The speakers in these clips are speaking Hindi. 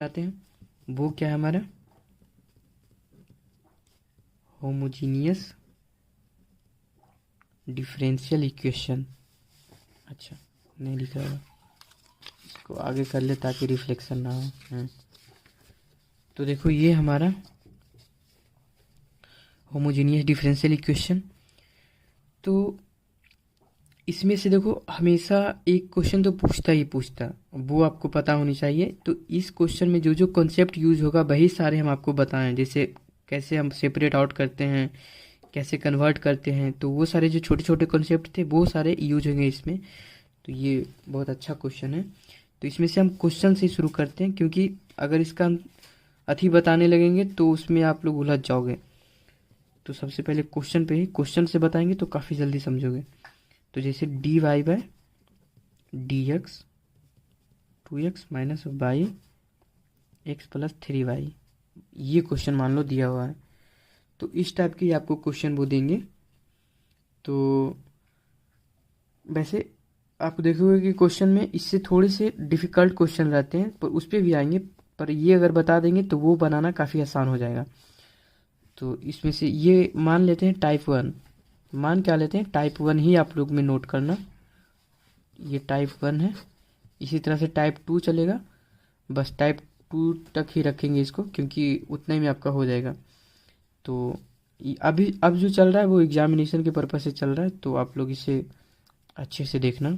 आते हैं वो क्या है हमारा होमोजीनियस डिफरेंशियल इक्वेशन। अच्छा, नहीं लिखा है, इसको आगे कर ले ताकि रिफ्लेक्शन ना हो। तो देखो ये हमारा होमोजीनियस डिफरेंशियल इक्वेशन। तो इसमें से देखो हमेशा एक क्वेश्चन तो पूछता ही पूछता, वो आपको पता होनी चाहिए। तो इस क्वेश्चन में जो जो कॉन्सेप्ट यूज होगा वही सारे हम आपको बताएं, जैसे कैसे हम सेपरेट आउट करते हैं, कैसे कन्वर्ट करते हैं, तो वो सारे जो छोटे छोटे कॉन्सेप्ट थे वो सारे यूज होंगे इसमें। तो ये बहुत अच्छा क्वेश्चन है। तो इसमें से हम क्वेश्चन से शुरू करते हैं, क्योंकि अगर इसका हम अथी बताने लगेंगे तो उसमें आप लोग उलझ जाओगे। तो सबसे पहले क्वेश्चन पे ही क्वेश्चन से बताएंगे तो काफ़ी जल्दी समझोगे। तो जैसे d y by d x 2x minus by x plus 3y, ये क्वेश्चन मान लो दिया हुआ है। तो इस टाइप के आपको क्वेश्चन वो देंगे। तो वैसे आप देखोगे कि क्वेश्चन में इससे थोड़े से डिफ़िकल्ट क्वेश्चन रहते हैं, पर उस पर भी आएंगे। पर ये अगर बता देंगे तो वो बनाना काफ़ी आसान हो जाएगा। तो इसमें से ये मान लेते हैं टाइप 1। मान क्या लेते हैं, टाइप 1 ही आप लोग में नोट करना, ये टाइप 1 है। इसी तरह से टाइप 2 चलेगा, बस टाइप 2 तक ही रखेंगे इसको, क्योंकि उतना ही में आपका हो जाएगा। तो अभी अब जो चल रहा है वो एग्जामिनेशन के पर्पज़ से चल रहा है, तो आप लोग इसे अच्छे से देखना।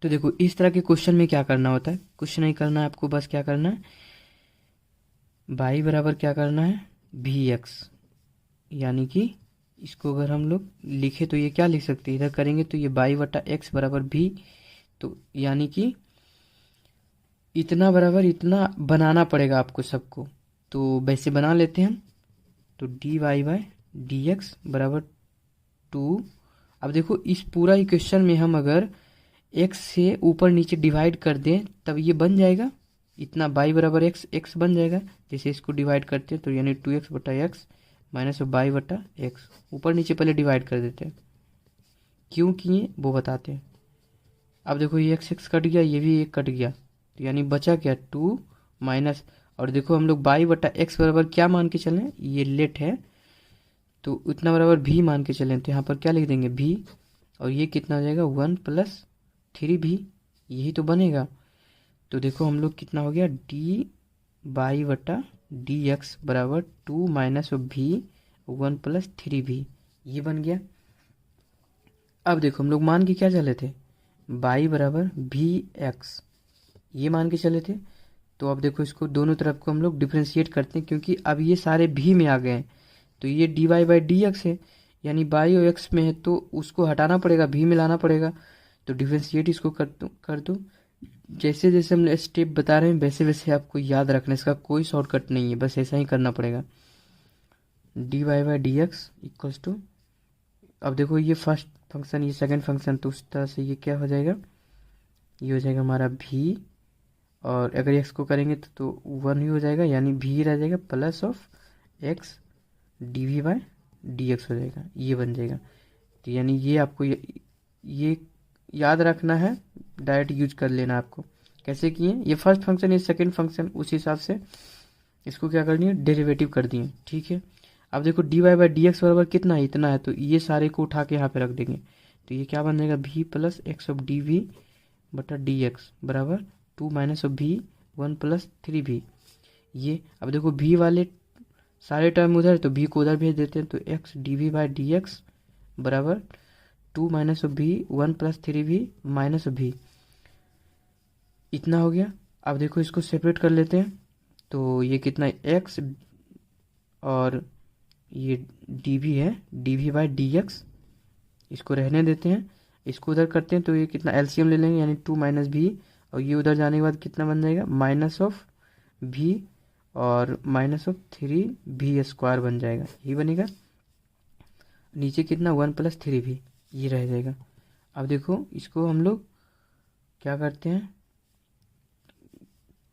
तो देखो इस तरह के क्वेश्चन में क्या करना होता है, कुछ नहीं करना है आपको, बस क्या करना है, बाई बराबर क्या करना है भी एक्स, यानी कि इसको अगर हम लोग लिखे तो ये क्या लिख सकते हैं, इधर करेंगे तो ये बाई बटा एक्स बराबर भी, तो यानी कि इतना बराबर इतना बनाना पड़ेगा आपको सबको। तो वैसे बना लेते हैं हम। तो d y by d x बराबर 2। अब देखो इस पूरा इक्वेशन में हम अगर x से ऊपर नीचे डिवाइड कर दें तब ये बन जाएगा, इतना बाई बराबर एक्स एक्स बन जाएगा। जैसे इसको डिवाइड करते हैं तो यानी 2x बटा एक्स माइनस बाई बटा एक्स, ऊपर नीचे पहले डिवाइड कर देते हैं, क्यों किए वो बताते हैं। अब देखो ये एक्स एक्स कट गया, ये भी एक कट गया, तो यानी बचा क्या 2 माइनस, और देखो हम लोग बाई बटा एक्स बराबर क्या मान के चलें, ये लेट है तो उतना बराबर भी मान के चलें, तो यहाँ पर क्या लिख देंगे भी, और ये कितना हो जाएगा 1 प्लस 3 भी, यही तो बनेगा। तो देखो हम लोग कितना हो गया डी बाई बटा डी एक्स बराबर 2 माइनस भी 1 प्लस 3 भी, ये बन गया। अब देखो हम लोग मान के क्या चले थे, बाई बराबर भी एक्स, ये मान के चले थे। तो अब देखो इसको दोनों तरफ को हम लोग डिफ्रेंशिएट करते हैं, क्योंकि अब ये सारे भी में आ गए हैं। तो ये d y by d x है, यानी बाई और एक्स में है तो उसको हटाना पड़ेगा, भी में लाना पड़ेगा। तो डिफ्रेंशिएट इसको कर दो। जैसे जैसे हम स्टेप बता रहे हैं वैसे वैसे आपको याद रखना, इसका कोई शॉर्टकट नहीं है, बस ऐसा ही करना पड़ेगा। D y by d x equals to, अब देखो ये फर्स्ट फंक्शन ये सेकंड फंक्शन, तो उस तरह से ये क्या हो जाएगा, ये हो जाएगा हमारा भी, और अगर एक्स को करेंगे तो 1 ही हो जाएगा, यानी भी रह जाएगा plus of x d v by d x हो जाएगा, ये बन जाएगा। तो यानी ये आपको ये याद रखना है, डायरेक्ट यूज कर लेना आपको। कैसे किए, ये फर्स्ट फंक्शन ये सेकंड फंक्शन, उस हिसाब से इसको क्या करनी है डेरिवेटिव कर दिए, ठीक है। अब देखो d y by d x बराबर कितना है, इतना है, तो ये सारे को उठा के यहाँ पे रख देंगे। तो ये क्या बन जाएगा v plus x of d v बटा डी एक्स बराबर 2 माइनस ऑफ भी 1 प्लस 3 भी। ये अब देखो भी वाले सारे टर्म उधर, तो भी को उधर भेज देते हैं, तो x d v by d x बराबर 2 माइनस ऑफ भी 1 प्लस 3 भी माइनस ऑफ भी, इतना हो गया। अब देखो इसको सेपरेट कर लेते हैं, तो ये कितना एक्स और ये डी वी है, d v by d x, इसको रहने देते हैं। इसको उधर करते हैं तो ये कितना एलसीएम ले लेंगे, यानी 2 माइनस भी, और ये उधर जाने के बाद कितना बन जाएगा माइनस ऑफ भी और माइनस ऑफ 3 भी स्क्वायर बन जाएगा, ये बनेगा। नीचे कितना 1 प्लस 3 भी, ये रह जाएगा। अब देखो इसको हम लोग क्या करते हैं,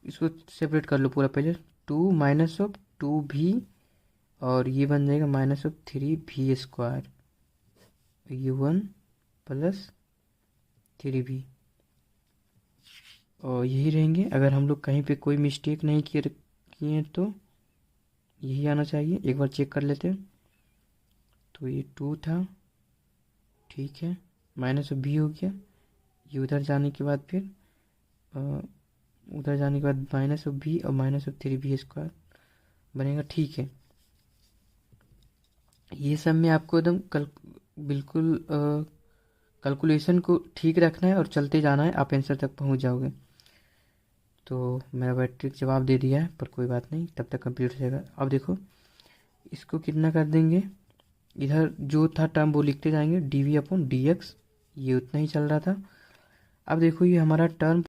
इसको सेपरेट कर लो पूरा पहले, 2 माइनस ऑफ 2 भी, और ये बन जाएगा माइनस ऑफ 3 भी स्क्वायर, ये 1 प्लस 3 भी, और यही रहेंगे। अगर हम लोग कहीं पे कोई मिस्टेक नहीं किए तो यही आना चाहिए। एक बार चेक कर लेते हैं। तो ये 2 था, ठीक है, माइनस ऑफ बी हो गया। ये उधर जाने के बाद फिर उधर जाने के बाद माइनस ऑफ बी और माइनस ऑफ 3b² बनेगा, ठीक है। ये सब में आपको एकदम बिल्कुल कैलकुलेशन को ठीक रखना है और चलते जाना है, आप आंसर तक पहुंच जाओगे। तो मेरा बैटरी जवाब दे दिया है, पर कोई बात नहीं, तब तक कंप्लीट हो जाएगा। अब देखो इसको कितना कर देंगे, इधर जो था टर्म वो लिखते जाएंगे, dv/dx, ये उतना ही चल रहा था। अब देखो ये हमारा टर्म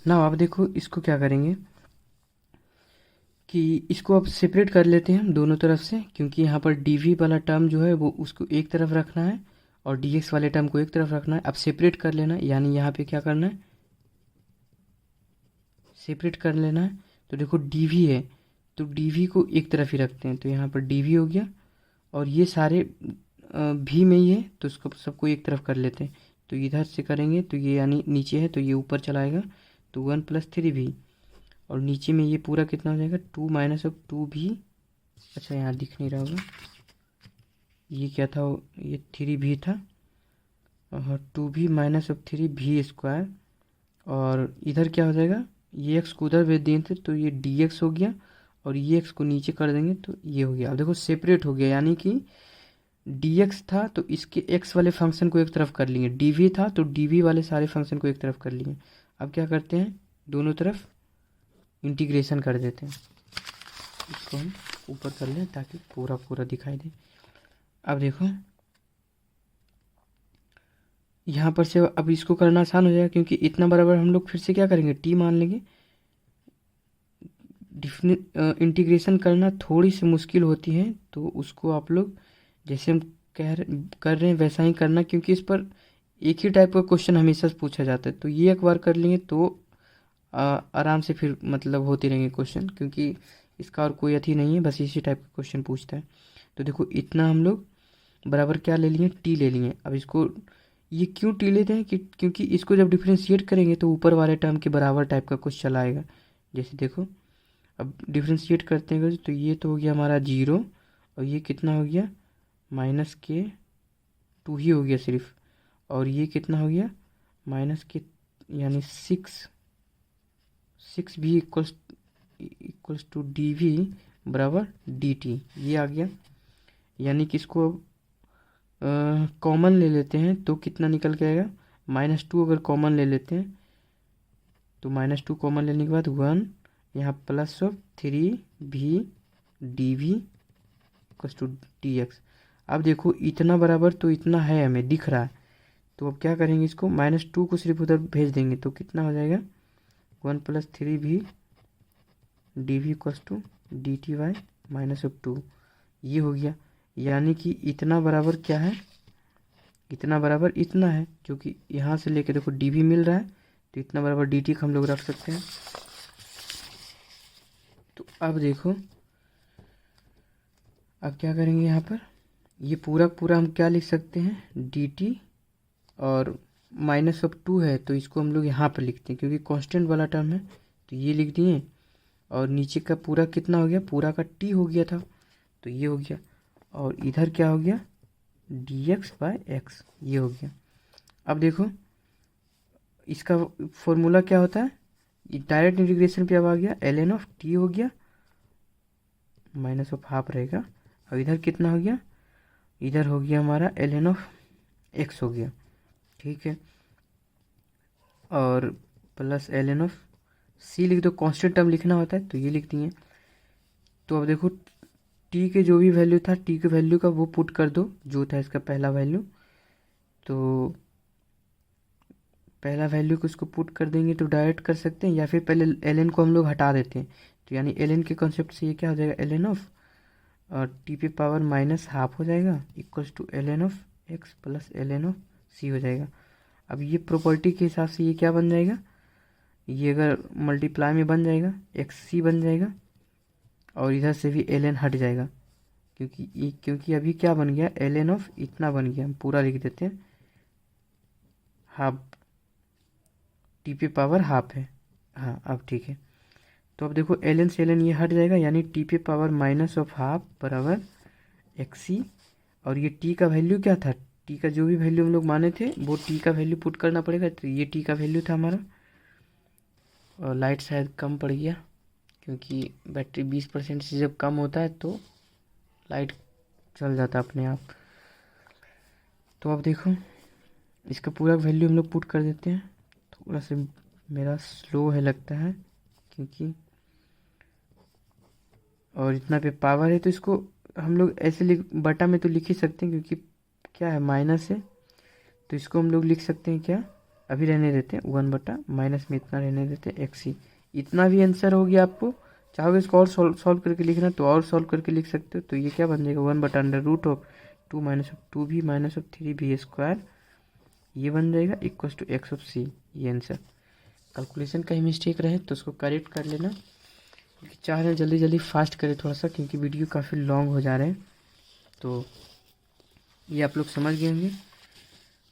ना, अब देखो इसको क्या करेंगे कि इसको अब सेपरेट कर लेते हैं हम दोनों तरफ से, क्योंकि यहाँ पर dv वाला टर्म जो है वो उसको एक तरफ रखना है और dx वाले टर्म को एक तरफ रखना है। अब सेपरेट कर लेना है, यानी यहाँ पे क्या करना है, सेपरेट कर लेना है। तो देखो dv है तो dv को एक तरफ ही रखते हैं, तो यहाँ पर dv हो गया। और ये सारे भी में ही है तो उसको सबको एक तरफ कर लेते हैं। तो इधर से करेंगे तो ये यानी नीचे है तो ये ऊपर चलाएगा, तो 1 + 3v। और नीचे में ये पूरा कितना हो जाएगा, 2 - 2v। अच्छा यहाँ दिख नहीं रहा होगा, ये क्या था, ये 3v था, और 2v - 3v²। और इधर क्या हो जाएगा, ये x को उधर भेज दिए थे तो ये dx हो गया, और ये x को नीचे कर देंगे तो ये हो गया। अब देखो सेपरेट हो गया, यानी कि dx था तो इसके x वाले फंक्शन को एक तरफ कर लिए, dv था तो dv वाले सारे फंक्शन को एक तरफ कर लिए। अब क्या करते हैं, दोनों तरफ इंटीग्रेशन कर देते हैं। इसको हम ऊपर कर लें ताकि पूरा पूरा दिखाई दे। अब देखो यहाँ पर से अब इसको करना आसान हो जाएगा, क्योंकि इतना बराबर हम लोग फिर से क्या करेंगे, t मान लेंगे। इंटीग्रेशन करना थोड़ी सी मुश्किल होती है, तो उसको आप लोग जैसे हम कर रहे हैं वैसा ही करना, क्योंकि इस पर एक ही टाइप का क्वेश्चन हमेशा से पूछा जाता है। तो ये एक बार कर लेंगे तो आराम से फिर मतलब होते रहेंगे क्वेश्चन, क्योंकि इसका और कोई अथी नहीं है, बस इसी टाइप का क्वेश्चन पूछता है। तो देखो इतना हम लोग बराबर क्या ले लिए, टी ले लिए। अब इसको ये क्यों टी लेते हैं कि क्योंकि इसको जब डिफ्रेंशिएट करेंगे तो ऊपर वाले टर्म के बराबर टाइप का कुछ चला आएगा। जैसे देखो अब डिफ्रेंशिएट करते हैं तो ये तो हो गया हमारा 0, और ये कितना हो गया -2 ही हो गया सिर्फ, और ये कितना हो गया -, यानी 6 भी इक्वल्स टू dv बराबर dt, ये आ गया। यानी कि इसको अब कॉमन ले लेते हैं तो कितना निकल के आएगा, -2 अगर कॉमन ले लेते हैं तो -2 कॉमन लेने के बाद 1, यहाँ +3v dv equals to dx। अब देखो इतना बराबर तो इतना है, हमें दिख रहा है। तो अब क्या करेंगे, इसको -2 को सिर्फ उधर भेज देंगे तो कितना हो जाएगा, 1 + 3v dv equals to dt by -2, ये हो गया। यानी कि इतना बराबर क्या है, इतना बराबर इतना है, क्योंकि यहाँ से लेके देखो dv मिल रहा है तो इतना बराबर dt का हम लोग रख सकते हैं। तो अब देखो अब क्या करेंगे, यहाँ पर ये पूरा पूरा हम क्या लिख सकते हैं, dt, और -2 है तो इसको हम लोग यहाँ पर लिखते हैं क्योंकि कांस्टेंट वाला टर्म है, तो ये लिख दिए। और नीचे का पूरा कितना हो गया, पूरा का t हो गया था तो ये हो गया, और इधर क्या हो गया dx/x, ये हो गया। अब देखो इसका फॉर्मूला क्या होता है, ये डायरेक्ट इंटीग्रेशन पे अब आ गया, ln ऑफ t हो गया, -½ रहेगा। अब इधर कितना हो गया, इधर हो गया हमारा ln ऑफ x हो गया, ठीक है, और प्लस ln ऑफ c लिख दो, कांस्टेंट टर्म लिखना होता है तो ये लिख दिए। तो अब देखो t के जो भी वैल्यू था, t के वैल्यू का वो पुट कर दो, जो था इसका पहला वैल्यू, तो पहला वैल्यू को इसको पुट कर देंगे तो डायरेक्ट कर सकते हैं, या फिर पहले ln को हम लोग हटा देते हैं। तो यानी ln के कॉन्सेप्ट से ये क्या हो जाएगा, ln ऑफ और t पे पावर -½ हो जाएगा equals to ln of x plus ln of c हो जाएगा। अब ये प्रॉपर्टी के हिसाब से ये क्या बन जाएगा, ये अगर मल्टीप्लाई में बन जाएगा xc बन जाएगा, और इधर से भी ln हट जाएगा, क्योंकि अभी क्या बन गया, ln ऑफ इतना बन गया, हम पूरा लिख देते हैं, ½ t पे पावर ½ है, हाँ अब ठीक है। तो अब देखो ln से ln ये हट जाएगा, यानी t पे पावर माइनस ऑफ हाफ बराबर xc। और ये t का वैल्यू क्या था, t का जो भी वैल्यू हम लोग माने थे वो t का वैल्यू पुट करना पड़ेगा। तो ये t का वैल्यू था हमारा। और लाइट शायद कम पड़ गया, क्योंकि बैटरी 20% से जब कम होता है तो लाइट चल जाता है अपने आप। तो अब देखो इसका पूरा वैल्यू हम लोग पुट कर देते हैं। थोड़ा सा मेरा स्लो है लगता है, क्योंकि और इतना पे पावर है, तो इसको हम लोग ऐसे लिख, बटा में तो लिख ही सकते हैं, क्योंकि क्या है माइनस है। तो इसको हम लोग लिख सकते हैं क्या, अभी रहने देते हैं 1 बटा माइनस में इतना रहने देते हैं एक्सी। इतना भी आंसर हो गया। आपको चाहोगे इसको और सॉल्व करके लिखना तो और सॉल्व करके लिख सकते हो। तो ये क्या बन जाएगा, 1/√2 minus of 2b minus of 3b square, ये बन जाएगा इक्वल टू एक्स ऑफ सी। ये आंसर। कैलकुलेशन का ही मिस्टेक रहे तो उसको करेक्ट कर लेना, क्योंकि चाह रहे हैं जल्दी जल्दी फास्ट करें थोड़ा सा, क्योंकि वीडियो काफ़ी लॉन्ग हो जा रहे हैं। तो ये आप लोग समझ गए होंगे।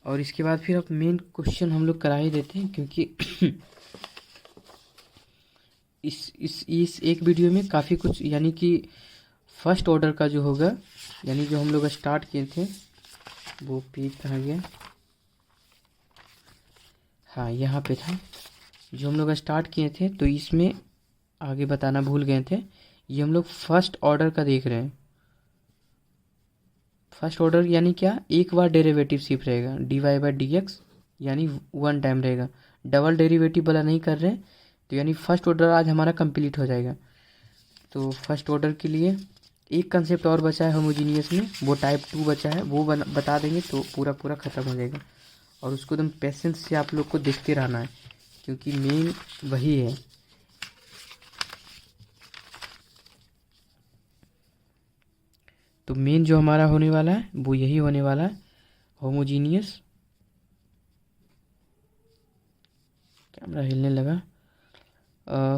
और इसके बाद फिर अब मेन क्वेश्चन हम लोग करा ही देते हैं, क्योंकि इस एक वीडियो में काफ़ी कुछ, यानी कि फर्स्ट ऑर्डर का जो होगा, यानी जो हम लोग स्टार्ट किए थे, वो पेज कहाँ गया, हाँ यहाँ पे था। जो हम लोग स्टार्ट किए थे तो इसमें आगे बताना भूल गए थे, ये हम लोग फर्स्ट ऑर्डर का देख रहे हैं। फर्स्ट ऑर्डर यानी क्या, एक बार डेरिवेटिव सिर्फ रहेगा dy/dx, यानी 1 टाइम रहेगा। डबल डेरिवेटिव वाला नहीं कर रहे हैं। तो यानी फर्स्ट ऑर्डर आज हमारा कंप्लीट हो जाएगा। तो फर्स्ट ऑर्डर के लिए एक कंसेप्ट और बचा है होमोजीनियस में, वो टाइप 2 बचा है, वो बता देंगे तो पूरा पूरा ख़त्म हो जाएगा। और उसको एकदम पेशेंस से आप लोग को देखते रहना है, क्योंकि मेन वही है। तो मेन जो हमारा होने वाला है वो यही होने वाला है, होमोजीनियस। कैमरा हिलने लगा।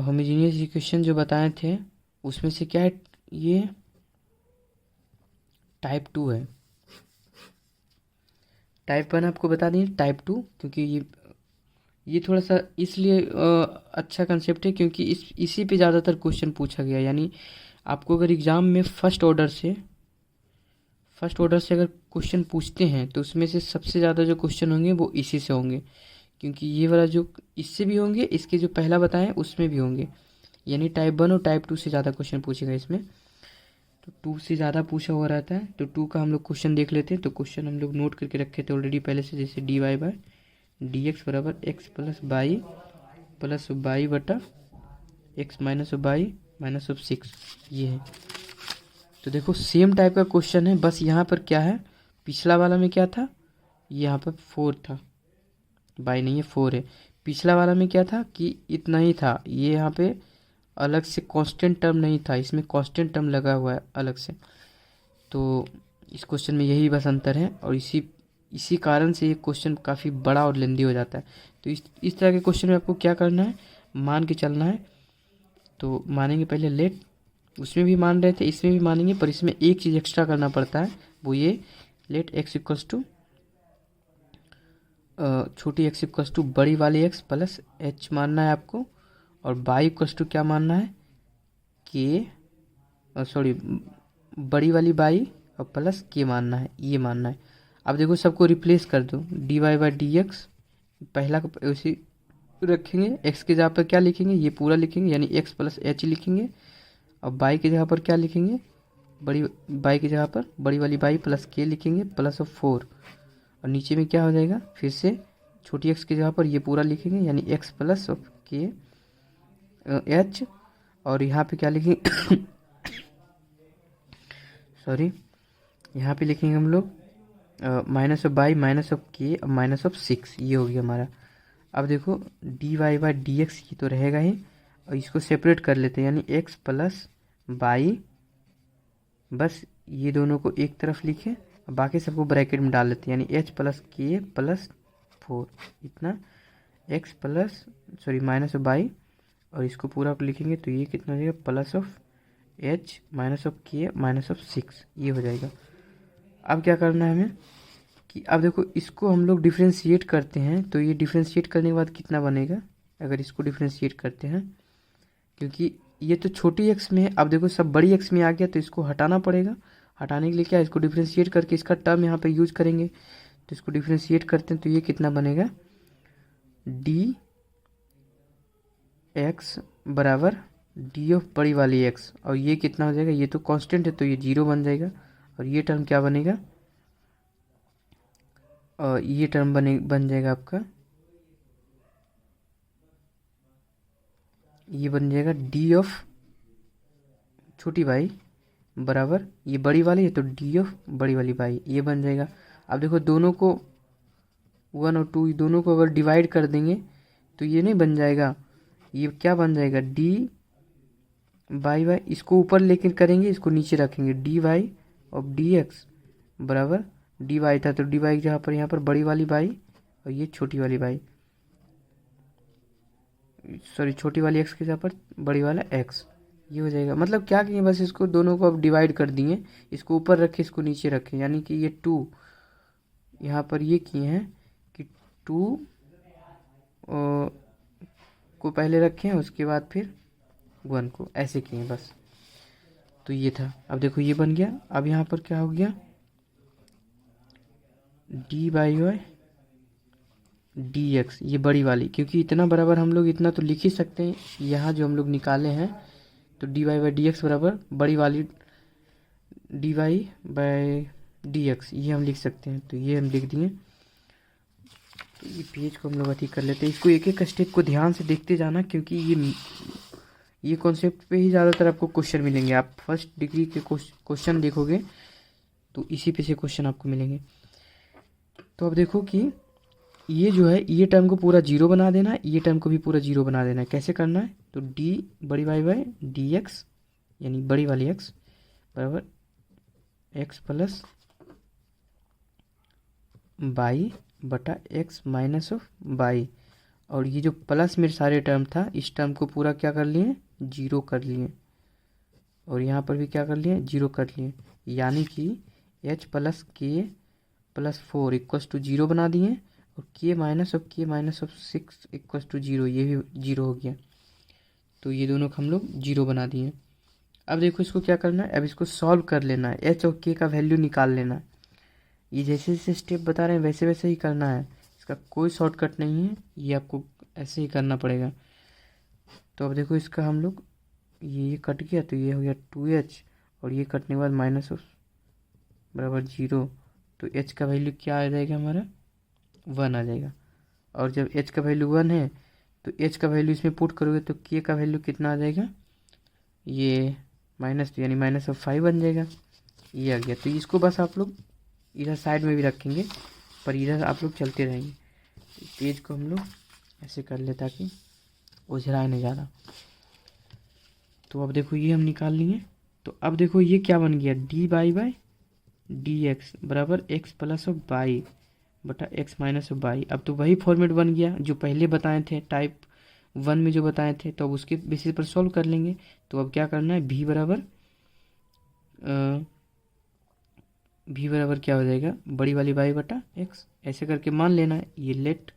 होमोजीनियस इक्वेशन जो बताए थे उसमें से क्या है, ये टाइप 2 है। टाइप 1 आपको बता दें टाइप 2, क्योंकि ये थोड़ा सा इसलिए अच्छा कंसेप्ट है, क्योंकि इसी पे ज़्यादातर क्वेश्चन पूछा गया। यानी आपको अगर एग्ज़ाम में फर्स्ट ऑर्डर से अगर क्वेश्चन पूछते हैं तो उसमें से सबसे ज़्यादा जो क्वेश्चन होंगे वो इसी से होंगे, क्योंकि ये वाला जो इससे भी होंगे, इसके जो पहला बताएं उसमें भी होंगे। यानी टाइप 1 और टाइप 2 से ज़्यादा क्वेश्चन पूछेगा इसमें। तो 2 से ज़्यादा पूछा हुआ रहता है। तो 2 का हम लोग क्वेश्चन देख लेते हैं। तो क्वेश्चन हम लोग नोट करके रखे थे ऑलरेडी पहले से, जैसे dy/dx बराबर x प्लस बाई बटा x minus by minus of 6, ये है। तो देखो सेम टाइप का क्वेश्चन है, बस यहाँ पर क्या है, पिछला वाला में क्या था, यहाँ पर 4 था, बाई नहीं है 4 है। पिछला वाला में क्या था कि इतना ही था, ये यहाँ पे अलग से कांस्टेंट टर्म नहीं था, इसमें कांस्टेंट टर्म लगा हुआ है अलग से। तो इस क्वेश्चन में यही बस अंतर है, और इसी कारण से ये क्वेश्चन काफ़ी बड़ा और लेंदी हो जाता है। तो इस तरह के क्वेश्चन में आपको क्या करना है, मान के चलना है। तो मानेंगे पहले लेट, उसमें भी मान रहे थे इसमें भी मानेंगे, पर इसमें एक चीज़ एक्स्ट्रा करना पड़ता है, वो ये लेट x इक्वल्स टू छोटी x इक्वल्स टू बड़ी वाली x प्लस h मानना है आपको, और बाई इक्वल्स टू क्या मानना है, के सॉरी बड़ी वाली बाई और प्लस के मानना है, ये मानना है। अब देखो सबको रिप्लेस कर दो, dy/dx पहला को उसी रखेंगे, x की जगह पर क्या लिखेंगे, ये पूरा लिखेंगे, यानी x प्लस h लिखेंगे। और बाई की जगह पर क्या लिखेंगे, बड़ी बाई की जगह पर बड़ी वाली बाई प्लस के लिखेंगे प्लस ऑफ 4। और नीचे में क्या हो जाएगा, फिर से छोटी x की जगह पर ये पूरा लिखेंगे, यानी x प्लस ऑफ के h। और यहाँ पे क्या लिखेंगे सॉरी, यहाँ पे लिखेंगे हम लोग minus of by minus of के माइनस ऑफ 6, ये हो गया हमारा। अब देखो dy/dx ये तो रहेगा ही, और इसको सेपरेट कर लेते हैं, यानी x प्लस बाई, बस ये दोनों को एक तरफ लिखें, बाकी सबको ब्रैकेट में डाल लेते हैं, यानी h प्लस के प्लस 4, इतना x plus sorry minus of by, और इसको पूरा लिखेंगे तो ये कितना हो जाएगा, plus of h minus of के माइनस ऑफ 6, ये हो जाएगा। अब क्या करना है हमें कि अब देखो इसको हम लोग डिफ्रेंशिएट करते हैं, तो ये डिफ्रेंशिएट करने के बाद कितना बनेगा, अगर इसको डिफ्रेंशिएट करते हैं, क्योंकि ये तो छोटी एक्स में है। अब देखो सब बड़ी एक्स में आ गया तो इसको हटाना पड़ेगा। हटाने के लिए क्या, इसको डिफ्रेंशिएट करके इसका टर्म यहाँ पे यूज करेंगे। तो इसको डिफ्रेंशिएट करते हैं तो ये कितना बनेगा, डी एक्स बराबर डी ऑफ बड़ी वाली एक्स, और ये कितना हो जाएगा, ये तो कांस्टेंट है तो ये 0 बन जाएगा। और ये टर्म क्या बनेगा, और ये टर्म बन जाएगा आपका, ये बन जाएगा डी ऑफ छोटी वाई बराबर ये बड़ी वाली है तो डी ऑफ बड़ी वाली वाई, ये बन जाएगा। अब देखो दोनों को 1 और 2 दोनों को अगर डिवाइड कर देंगे तो ये नहीं बन जाएगा, ये क्या बन जाएगा, डी बाई वाई, इसको ऊपर लेकर करेंगे, इसको नीचे रखेंगे, d y of d x बराबर डी वाई था तो डी वाई जहाँ पर यहाँ पर बड़ी वाली वाई और ये छोटी वाली वाई, सॉरी छोटी वाली एक्स के जहाँ पर बड़ी वाला एक्स, ये हो जाएगा। मतलब क्या किए, बस इसको दोनों को अब डिवाइड कर दिए, इसको ऊपर रखे इसको नीचे रखे, यानी कि ये 2 यहाँ पर ये किए हैं कि 2 को पहले रखे हैं, उसके बाद फिर 1 को, ऐसे किए हैं बस। तो ये था, अब देखो ये बन गया। अब यहाँ पर क्या हो गया, d by y d x, ये बड़ी वाली, क्योंकि इतना बराबर हम लोग इतना तो लिख ही सकते हैं, यहाँ जो हम लोग निकाले हैं, तो d y by d x बराबर बड़ी वाली d y by d x, ये हम लिख सकते हैं। तो ये हम लिख दिए। तो ये पेज को हम लोग अति कर लेते हैं, इसको एक एक स्टेप को ध्यान से देखते जाना, क्योंकि ये कॉन्सेप्ट पे ही ज़्यादातर आपको क्वेश्चन मिलेंगे। आप फर्स्ट डिग्री के क्वेश्चन देखोगे तो इसी पे से क्वेश्चन आपको मिलेंगे। तो अब देखो कि ये जो है, ये टर्म को पूरा 0 बना देना है, ये टर्म को भी पूरा 0 बना देना है। कैसे करना है, तो डी बड़ी वाई बाई डी एक्स, यानी बड़ी वाली एक्स बराबर एक्स प्लस बाई बटा एक्स माइनस ऑफ बाई, और ये जो प्लस में सारे टर्म था, इस टर्म को पूरा क्या कर लिए, 0 कर लिए, और यहाँ पर भी क्या कर लिए, 0 कर लिए, यानी कि एच प्लस के प्लस 4 इक्वस टू 0 बना दिए, और के माइनस ऑफ 6 इक्वस टू 0, ये भी 0 हो गया। तो ये दोनों को हम लोग 0 बना दिए। अब देखो इसको क्या करना है, अब इसको सॉल्व कर लेना है, एच और के का वैल्यू निकाल लेना है। ये जैसे जैसे स्टेप बता रहे हैं वैसे वैसे ही करना है, इसका कोई शॉर्टकट नहीं है, ये आपको ऐसे ही करना पड़ेगा। तो अब देखो इसका हम लोग ये कट गया तो ये हो गया 2h, और ये कटने के बाद माइनस ऑफ बराबर 0, तो h का वैल्यू क्या आ जाएगा हमारा, 1 आ जाएगा। और जब h का वैल्यू 1 है तो h का वैल्यू इसमें पुट करोगे तो k का वैल्यू कितना आ जाएगा, ये माइनस, तो यानी माइनस ऑफ 5 बन जाएगा, ये आ गया। तो इसको बस आप लोग इधर साइड में भी रखेंगे, पर इधर आप लोग चलते रहेंगे। पेज को हम लोग ऐसे कर ले ताकि उझराए नहीं ज़्यादा। तो अब देखो ये हम निकाल लिए। तो अब देखो ये क्या बन गया, d by by d x बराबर एक्स प्लस ऑफ बाई बटा एक्स माइनस ऑफ बाई। अब तो वही फॉर्मेट बन गया जो पहले बताए थे, टाइप 1 में जो बताए थे, तो अब उसके बेसिस पर सॉल्व कर लेंगे। तो अब क्या करना है, भी बराबर क्या हो जाएगा, बड़ी वाली बाई बटा एक्स, ऐसे करके मान लेना है, ये लेट।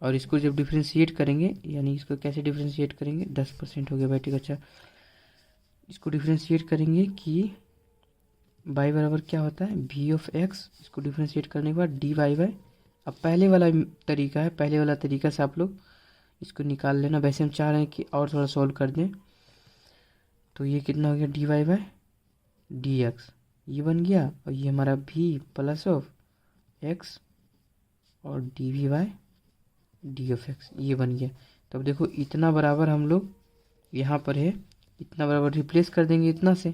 और इसको जब डिफ्रेंशिएट करेंगे, यानी इसको कैसे डिफ्रेंशिएट करेंगे, 10% हो गया बैठेगा, अच्छा इसको डिफ्रेंशिएट करेंगे कि बाई बराबर क्या होता है, भी ऑफ एक्स, इसको डिफ्रेंशिएट करने के बाद डी वाई बाई। अब पहले वाला तरीका है, पहले वाला तरीका से आप लोग इसको निकाल लेना। वैसे हम चाह रहे हैं कि और थोड़ा सॉल्व कर दें। तो ये कितना हो गया, d y by d x, ये बन गया, और ये हमारा भी प्लस ऑफ एक्स और d v by d of x, ये बन गया। तो अब देखो इतना बराबर हम लोग यहाँ पर है, इतना बराबर रिप्लेस कर देंगे इतना से,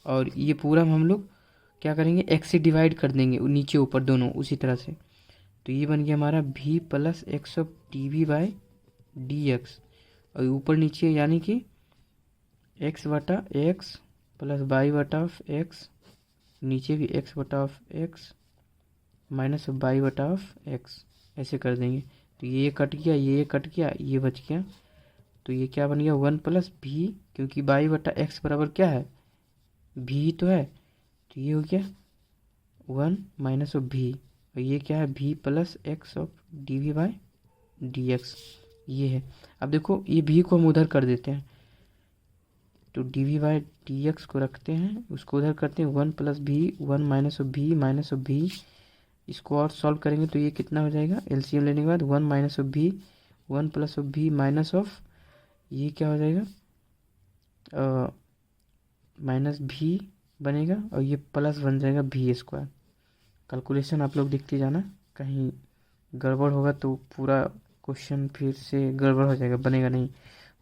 और ये पूरा हम लोग क्या करेंगे, एक्स से डिवाइड कर देंगे नीचे ऊपर दोनों उसी तरह से। तो ये बन गया हमारा v plus x of d v by d x, और ऊपर नीचे यानी कि एक्स बटा एक्स प्लस बाई बटा ऑफ एक्स, नीचे भी एक्स बटा of x minus of by बटा ऑफ एक्स, ऐसे कर देंगे। तो ये कट गया, ये कट गया, ये बच गया। तो ये क्या बन गया, 1 प्लस भी, क्योंकि बाई बटा एक्स बराबर क्या है, भी तो है, तो ये हो गया 1 माइनस ऑफ भी, और ये क्या है, v plus x of d v by d x. ये है। अब देखो ये भी को हम उधर कर देते हैं, तो d v by d x को रखते हैं, उसको उधर करते हैं, one plus v, one minus of v. इसको और सॉल्व करेंगे तो ये कितना हो जाएगा, एलसीएम लेने के बाद वन माइनस ऑफ भी, वन प्लस ऑफ भी माइनस ऑफ, ये क्या हो जाएगा, माइनस भी बनेगा और ये प्लस बन जाएगा भी स्क्वायर। कैलकुलेशन आप लोग देखते जाना, कहीं गड़बड़ होगा तो पूरा क्वेश्चन फिर से गड़बड़ हो जाएगा, बनेगा नहीं।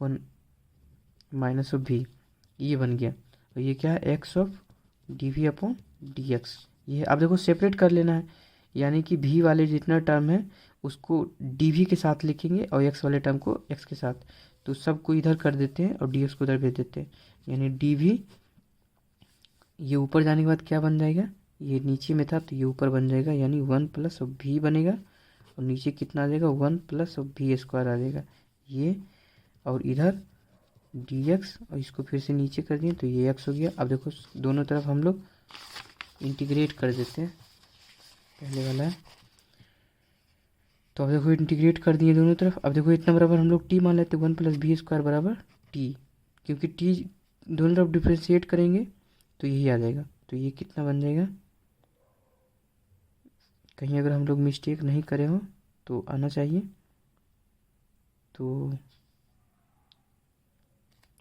वन माइनस ऑफ भी, ये बन गया, और ये क्या है, x of d v upon d x. ये अब देखो सेपरेट कर लेना है, यानी कि भी वाले जितना टर्म है उसको डी वी के साथ लिखेंगे और एक्स वाले टर्म को एक्स के साथ, तो सबको इधर कर देते हैं और डी एक्स को उधर भेज देते हैं, यानी डी वी, ये ऊपर जाने के बाद क्या बन जाएगा, ये नीचे में था तो ये ऊपर बन जाएगा, यानी वन प्लस ऑफ भी बनेगा, और नीचे कितना आ जाएगा, वन प्लस ऑफ भी स्क्वायर आ जाएगा ये, और इधर डी एक्स, और इसको फिर से नीचे कर दिए तो ये एक्स हो गया। अब देखो दोनों तरफ हम लोग इंटीग्रेट कर देते हैं, पहले वाला है, तो अब देखो इंटीग्रेट कर दिए दोनों तरफ। अब देखो इतना बराबर हम लोग टी मान लेते हैं, वन प्लस बी स्क्वायर बराबर टी, क्योंकि टी दोनों तरफ डिफ्रेंशिएट करेंगे तो यही आ जाएगा, तो ये कितना बन जाएगा, कहीं अगर हम लोग मिस्टेक नहीं करे हो तो आना चाहिए, तो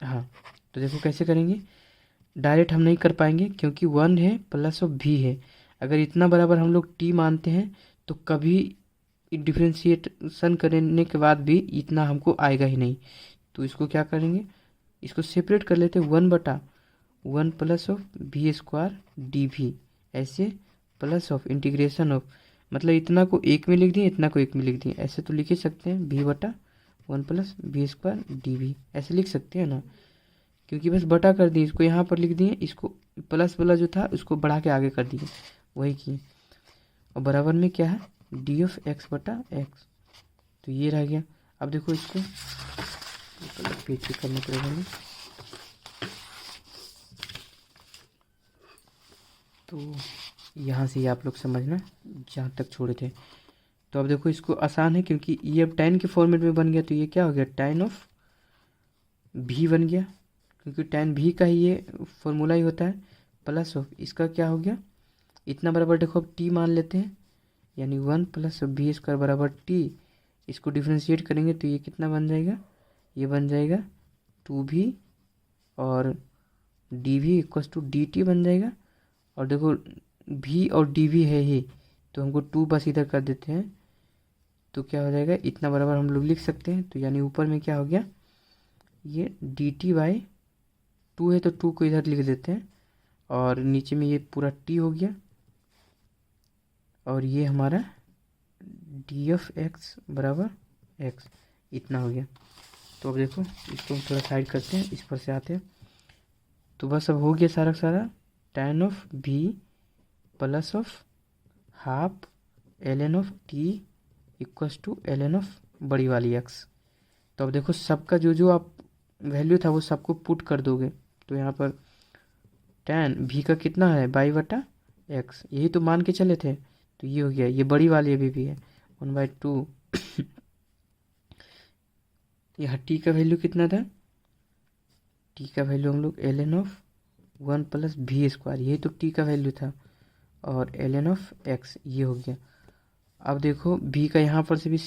हाँ, तो देखो कैसे करेंगे, डायरेक्ट हम नहीं कर पाएंगे क्योंकि वन है प्लस ऑफ भी है, अगर इतना बराबर हम लोग टी मानते हैं तो कभी डिफ्रेंशिएशन करने के बाद भी इतना हमको आएगा ही नहीं, तो इसको क्या करेंगे, इसको सेपरेट कर लेते हैं, वन बटा वन प्लस ऑफ भी स्क्वायर डी भी, ऐसे प्लस ऑफ इंटीग्रेशन ऑफ, मतलब इतना को एक में लिख दिए, इतना को एक में लिख दिए, ऐसे तो लिख ही सकते हैं, भी बटा one plus b square d v, ऐसे लिख सकते हैं ना, क्योंकि बस बटा कर दिए, इसको यहाँ पर लिख दिए, इसको प्लस वाला जो था उसको बढ़ा के आगे कर दिए, वही किए, और बराबर में क्या है, डी ऑफ एक्स बटा एक्स, तो ये रह गया। अब देखो इसको पेज पे करना पड़ेगा हमें, तो यहाँ से आप लोग समझना जहाँ तक छोड़े थे। तो अब देखो इसको आसान है क्योंकि ये अब tan के फॉर्मेट में बन गया, तो ये क्या हो गया, tan ऑफ भी बन गया, क्योंकि tan भी का ही ये फॉर्मूला ही होता है, प्लस ऑफ इसका क्या हो गया, इतना बराबर देखो अब t मान लेते हैं, यानी one plus of b square बराबर t, इसको डिफ्रेंशिएट करेंगे तो ये कितना बन जाएगा, ये बन जाएगा टू भी, और d v equals to d t बन जाएगा, और देखो भी और डी वी है ही तो हमको टू बस इधर कर देते हैं, तो क्या हो जाएगा, इतना बराबर हम लोग लिख सकते हैं, तो यानी ऊपर में क्या हो गया, ये डी टी बाई टू है तो टू को इधर लिख देते हैं, और नीचे में ये पूरा टी हो गया, और ये हमारा डी ऑफ एक्स बराबर एक्स, इतना हो गया। तो अब देखो इसको हम थोड़ा साइड करते हैं, इस पर से आते हैं, तो बस अब हो गया सारा सारा, tan of v plus of half l n of t equals to l n of बड़ी वाली एक्स। तो अब देखो सबका जो जो आप वैल्यू था वो सबको पुट कर दोगे, तो यहाँ पर tan भी का कितना है, बाई बटा एक्स, यही तो मान के चले थे, तो ये हो गया, ये बड़ी वाली अभी भी है वन बाई टू यहाँ टी का वैल्यू कितना था, टी का वैल्यू हम लोग l n of one plus v square, यही तो टी का वैल्यू था, और एल एन ऑफ एक्स ये हो गया। अब देखो भी का यहाँ पर से भी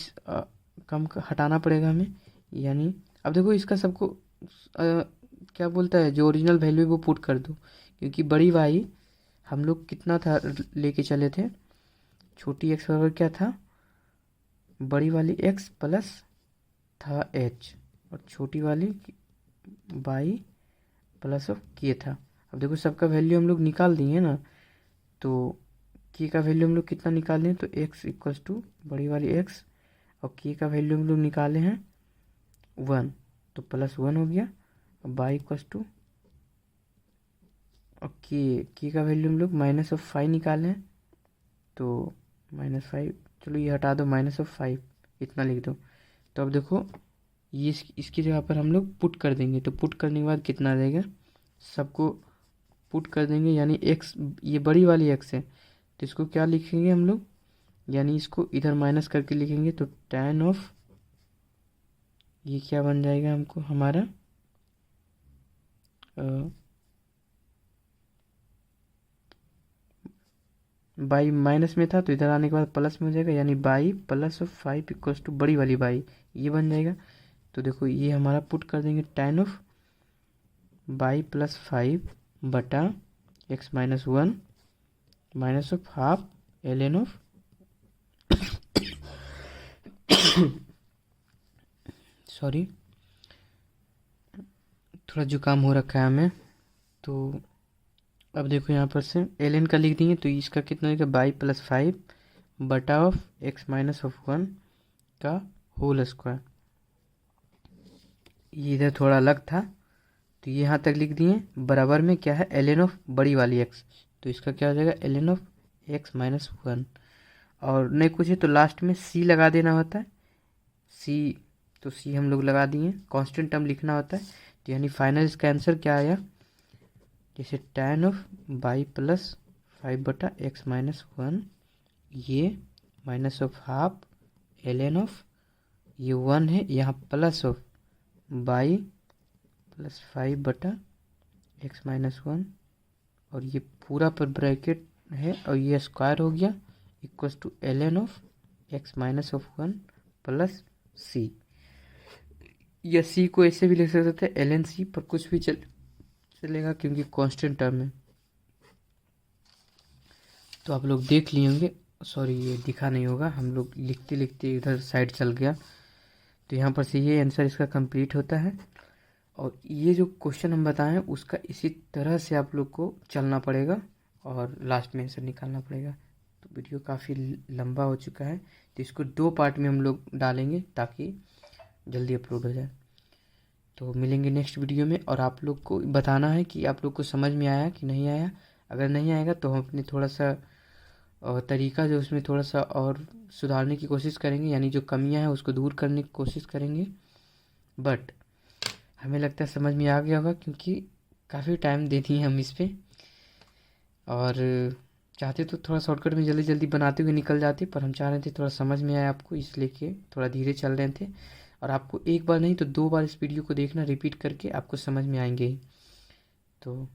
कम हटाना पड़ेगा हमें, यानी अब देखो इसका सबको क्या बोलता है, जो ओरिजिनल वैल्यू है वो पुट कर दो, क्योंकि बड़ी वाई हम लोग कितना था लेके चले थे, छोटी एक्स बराबर क्या था, बड़ी वाली एक्स प्लस था एच, और छोटी वाली बाई प्लस ऑफ के था। अब देखो सबका वैल्यू हम लोग निकाल दिए ना, तो के का वैल्यू हम लोग कितना निकाले हैं, तो एक्स इक्वल्स टू बड़ी वाली एक्स, और के का वैल्यू हम लोग निकाले हैं वन, तो प्लस वन हो गया, और बाई इक्वल्स टू, और के का वैल्यू हम लोग माइनस ऑफ फाइव निकाले हैं, तो माइनस फाइव, चलो ये हटा दो, माइनस ऑफ फाइव इतना लिख दो। तो अब देखो ये इसकी जगह पर हम लोग पुट कर देंगे, तो पुट करने के बाद कितना आ जाएगा, सबको पुट कर देंगे, यानी एक्स ये बड़ी वाली एक्स है तो इसको क्या लिखेंगे हम लोग, यानी इसको इधर माइनस करके लिखेंगे, तो tan ऑफ ये क्या बन जाएगा हमको हमारा बाई माइनस में था तो इधर आने के बाद प्लस में हो जाएगा, यानी by plus of 5 equals to बड़ी वाली बाई, ये बन जाएगा। तो देखो ये हमारा पुट कर देंगे tan ऑफ बाई प्लस 5 बटा x-1 minus of half ln of sorry थोड़ा जुकाम हो रखा है हमें। तो अब देखो यहाँ पर से ln का लिख देंगे तो इसका कितना होगा बाई प्लस 5 बटा ऑफ x-1 का होल स्क्वायर। ये इधर थोड़ा अलग था तो ये यहाँ तक लिख दिए, बराबर में क्या है ln ऑफ बड़ी वाली x, तो इसका क्या हो जाएगा ln ऑफ x-1। और नहीं कुछ है तो लास्ट में c लगा देना होता है, c, तो c हम लोग लगा दिए, कांस्टेंट टर्म लिखना होता है। तो यानी फाइनल इसका आंसर क्या आया, जैसे tan ऑफ बाई प्लस 5 बटा x-1, ये minus of half ln of, ये 1 है यहाँ प्लस ऑफ बाई प्लस 5 बटा x-1, और ये पूरा पर ब्रैकेट है और ये स्क्वायर हो गया equals to ln of x-1 plus c। या c को ऐसे भी लिख सकते थे ln c, पर कुछ भी चलेगा क्योंकि कांस्टेंट टर्म है। तो आप लोग देख लिए होंगे, सॉरी ये दिखा नहीं होगा, हम लोग लिखते लिखते इधर साइड चल गया। तो यहाँ पर से ये आंसर इसका कंप्लीट होता है। और ये जो क्वेश्चन हम बताएं उसका इसी तरह से आप लोग को चलना पड़ेगा और लास्ट में आंसर निकालना पड़ेगा। तो वीडियो काफ़ी लंबा हो चुका है तो इसको 2 पार्ट में हम लोग डालेंगे ताकि जल्दी अपलोड हो जाए। तो मिलेंगे नेक्स्ट वीडियो में, और आप लोग को बताना है कि आप लोग को समझ में आया कि नहीं आया। अगर नहीं आएगा तो हम अपने थोड़ा सा तरीका जो उसमें थोड़ा सा और सुधारने की कोशिश करेंगे, यानी जो कमियां हैं उसको दूर करने की कोशिश करेंगे। बट हमें लगता है समझ में आ गया होगा क्योंकि काफ़ी टाइम दे दिए हम इस पर, और चाहते तो थोड़ा शॉर्टकट में जल्दी जल्दी बनाते हुए निकल जाते, पर हम चाह रहे थे थोड़ा समझ में आए आपको, इसलिए कि थोड़ा धीरे चल रहे थे। और आपको एक बार नहीं तो 2 बार इस वीडियो को देखना, रिपीट करके आपको समझ में आएंगे ही। तो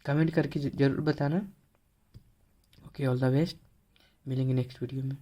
कमेंट करके ज़रूर बताना। ओके, ऑल द बेस्ट, मिलेंगे नेक्स्ट वीडियो में।